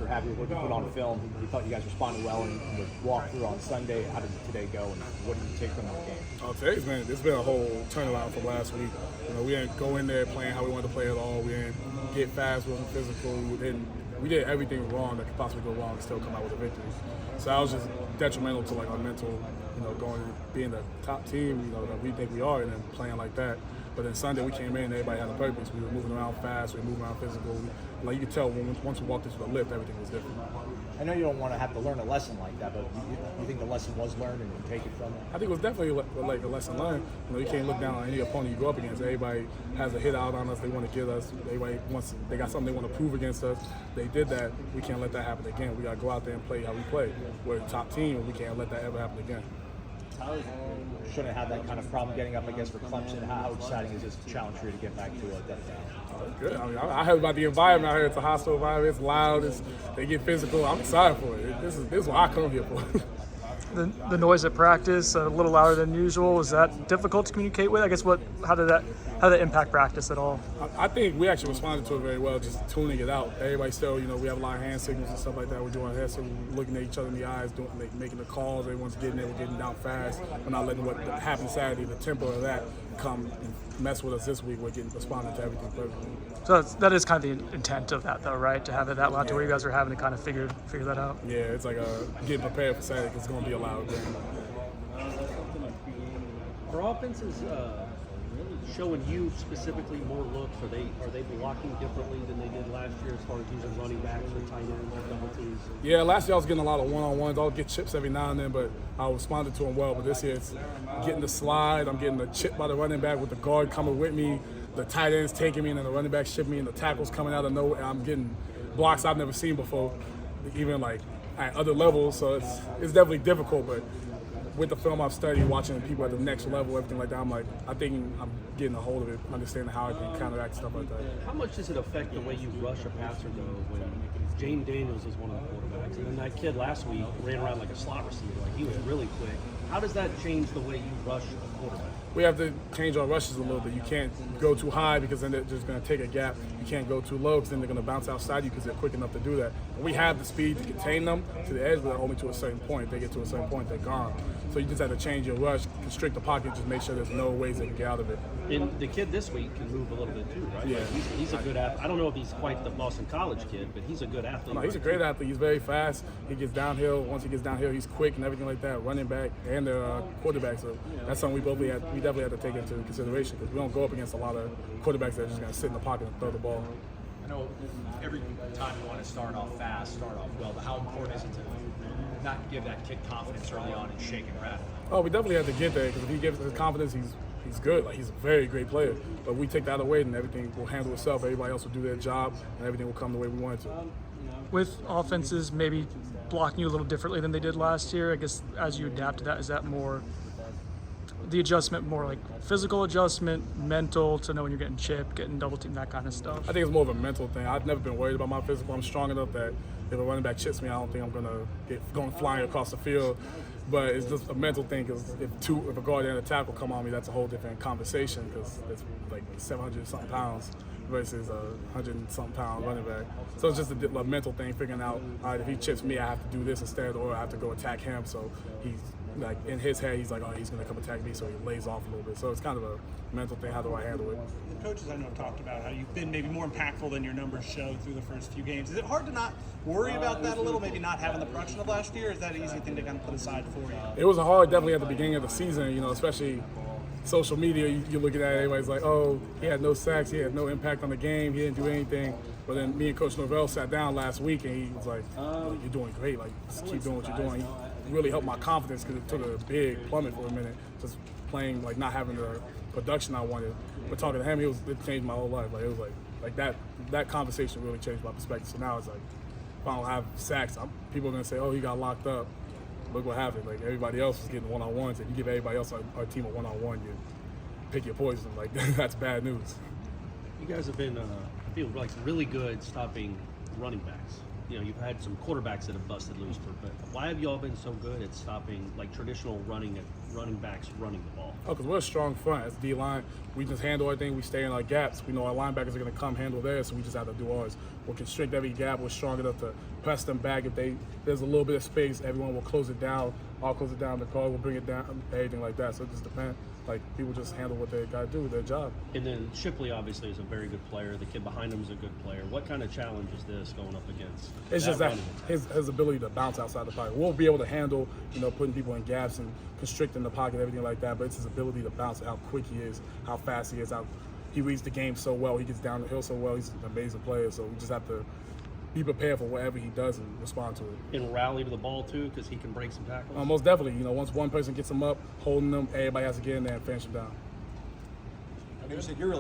happy with what you put on film. You thought you guys responded well in the walkthrough on Sunday. How did today go, and what did you take from that game? It's been a whole turnaround from last week. We didn't go in there playing how we wanted to play at all. We didn't get fast, we wasn't physical. We did everything wrong that could possibly go wrong and still come out with a victory. So that was just detrimental to like our mental, going being the top team, that we think we are, and then playing like that. But then Sunday we came in, everybody had a purpose. We were moving around fast, we were moving around physical. Like you could tell once we walked into the lift, everything was different. I know you don't want to have to learn a lesson like that, but you think the lesson was learned and you take it from it? I think it was definitely like a lesson learned. You can't look down on any opponent you go up against. Everybody has a hit out on us. They want to get us. Everybody they got something they want to prove against us. They did that. We can't let that happen again. We got to go out there and play how we play. We're the top team, and we can't let that ever happen again. Shouldn't have that kind of problem getting up against for Clemson. How exciting is this challenge for you to get back to that? Good. I heard about the environment. I heard it's a hostile environment. It's loud. They get physical. I'm excited for it. This is what I come here for. The noise at practice a little louder than usual. Was that difficult to communicate with? I guess how did that impact practice at all? I think we actually responded to it very well, just tuning it out. Everybody still, we have a lot of hand signals and stuff like that. We're doing hand signals, looking at each other in the eyes, making the calls. Everyone's getting there. We're getting down fast. We're not letting what happened Saturday, the tempo of that, come and mess with us this week. We're responding to everything perfectly. So that is kind of the intent of that, though, right? To have it that loud to where you guys are having to kind of figure that out. Yeah, it's like getting prepared for Saturday because it's going to be a loud game. Are offenses showing you specifically more looks? Are they blocking differently than they did last year as far as using running backs or tight ends or double teams? Yeah, last year I was getting a lot of one-on-ones. I'll get chips every now and then, but I responded to them well. But this year it's getting the slide. I'm getting the chip by the running back with the guard coming with me. The tight end's taking me, and then the running back shipping me, and the tackle's coming out of nowhere. I'm getting blocks I've never seen before, even like at other levels. So it's definitely difficult, but with the film I've studied, watching people at the next level, everything like that, I think I'm getting a hold of it, understanding how I can counteract stuff like that. How much does it affect the way you rush a passer, though, when Jane Daniels is one of the quarterbacks, and then that kid last week ran around like a slot receiver, like he was really quick. How does that change the way you rush a quarterback? We have to change our rushes a little bit. You can't go too high because then they're just going to take a gap. You can't go too low because then they're going to bounce outside you because they're quick enough to do that. And we have the speed to contain them to the edge, but only to a certain point. If they get to a certain point, they're gone. So you just have to change your rush, constrict the pocket, just make sure there's no ways they can get out of it. And the kid this week can move a little bit too, right? Yeah. Like he's a good athlete. I don't know if he's quite the Boston College kid, but he's a good athlete. No, he's a great athlete. He's very fast. He gets downhill. Once he gets downhill, he's quick and everything like that. Running back and the quarterback. So that's something we definitely have to take into consideration because we don't go up against a lot of quarterbacks that are just going to sit in the pocket and throw the ball. I know every time you want to start off fast, start off well, but how important is it to not give that kid confidence early on and shake and rattle? Oh, we definitely have to get there because if he gives us confidence, he's good. Like he's a very great player. But we take that away, and everything will handle itself. Everybody else will do their job, and everything will come the way we want it to. With offenses maybe blocking you a little differently than they did last year, I guess as you adapt to that, is that more the adjustment, more like physical adjustment, mental to know when you're getting chipped, getting double teamed, that kind of stuff? I think it's more of a mental thing. I've never been worried about my physical. I'm strong enough that if a running back chips me, I don't think I'm going flying across the field. But it's just a mental thing because if a guard and a tackle come on me, that's a whole different conversation because it's like 700-something pounds versus a 100-something pound running back. So it's just a mental thing, figuring out, all right, if he chips me, I have to do this instead, or I have to go attack him. So he's like in his head, he's like, oh, he's going to come attack me, so he lays off a little bit. So it's kind of a mental thing. How do I handle it? The coaches I know have talked about how you've been maybe more impactful than your numbers show through the first few games. Is it hard to not worry about that a little, maybe not having the production of last year? Or is that an easy thing to kind of put aside for you? It was hard, definitely at the beginning of the season, especially social media. You're looking at it, everybody's like, oh, he had no sacks, he had no impact on the game, he didn't do anything. But then me and Coach Norvell sat down last week, and he was like, you're doing great, like, just keep doing what you're doing. He really helped my confidence because it took a big plummet for a minute, just playing, like, not having the production I wanted. But talking to him, it changed my whole life. Like, it was like that conversation really changed my perspective. So now it's like, if I don't have sacks, people are going to say, oh, he got locked up. Look what happened. Like, everybody else was getting one-on-ones, and you give everybody else our team a one-on-one, you pick your poison. Like, that's bad news. You guys have been, I feel like, really good stopping running backs. You've had some quarterbacks that have busted loose, but why have you all been so good at stopping like traditional running backs running the ball? Oh, because we're a strong front. As D-line, we just handle everything. We stay in our gaps. We know our linebackers are going to come handle theirs, so we just have to do ours. We'll constrict every gap. We're strong enough to press them back. If there's a little bit of space, everyone will close it down. I'll close it down. The call will bring it down. Everything like that. So it just depends. Like, people just handle what they got to do, their job. And then Shipley obviously is a very good player. The kid behind him is a good player. What kind of challenge is this going up against? It's just that running attack? his ability to bounce outside the pocket. We'll be able to handle, putting people in gaps and constricting the pocket, everything like that. But it's his ability to bounce, how quick he is, how fast he is, how he reads the game so well. He gets down the hill so well. He's an amazing player. So we just have to be prepared for whatever he does and respond to it. And rally to the ball too, because he can break some tackles. Most definitely. Once one person gets him up, holding them, everybody has to get in there and finish him down. You said you're really